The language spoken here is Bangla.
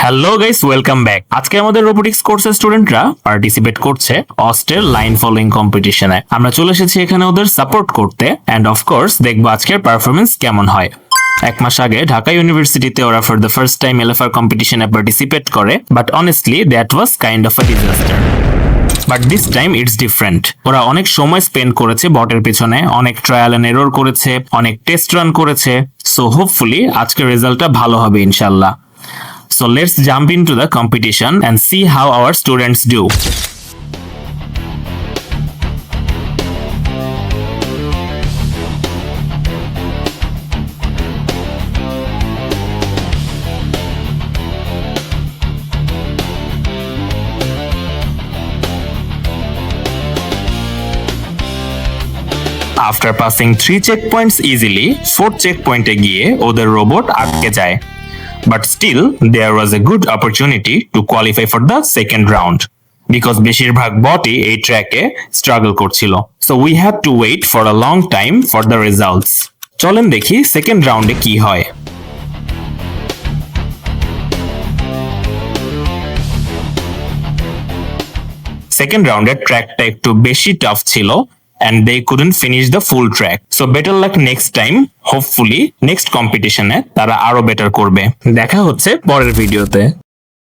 Hello guys, welcome back. আজকে আমাদের রোবোটিক্স কোর্সের স্টুডেন্টরা পার্টিসিপেট করছে অস্টের লাইন ফলোইং কম্পিটিশনে। আমরা চলে এসেছি এখানে ওদের সাপোর্ট করতে এন্ড অফকোর্স দেখবো আজকের পারফরমেন্স কেমন হয়। এক মাস আগে ঢাকা ইউনিভার্সিটিতে ওরা ফর দ্য ফার্স্ট টাইম এলএফআর কম্পিটিশনে পার্টিসিপেট করে, but honestly that was kind of a disaster. But this time it's different. ওরা অনেক সময় স্পেন্ড করেছে বটের পিছনে, অনেক ট্রায়াল এন্ড এরর করেছে, অনেক টেস্ট রান করেছে। সো হোপফুলি আজকের রেজাল্টটা ভালো হবে ইনশাল্লাহ। So let's jump into the competition and see how our students do. After passing 3 checkpoints easily, 4th checkpoint এ গিয়ে ওদের রোবট আটকে যায়। But still, there was a good opportunity to qualify for the second round because বেশিরভাগ বটই এই ট্র্যাকে স্ট্রাগল করছিল। So we had to wait for a long time for the results. চলেন দেখি সেকেন্ড রাউন্ডে কি হয়। সেকেন্ড রাউন্ডের ট্র্যাকটা একটু বেশি টাফ ছিল and they couldn't finish the full track. So better luck next time. Hopefully next competition এ তারা আরো বেটার করবে। দেখা হচ্ছে পরের ভিডিওতে।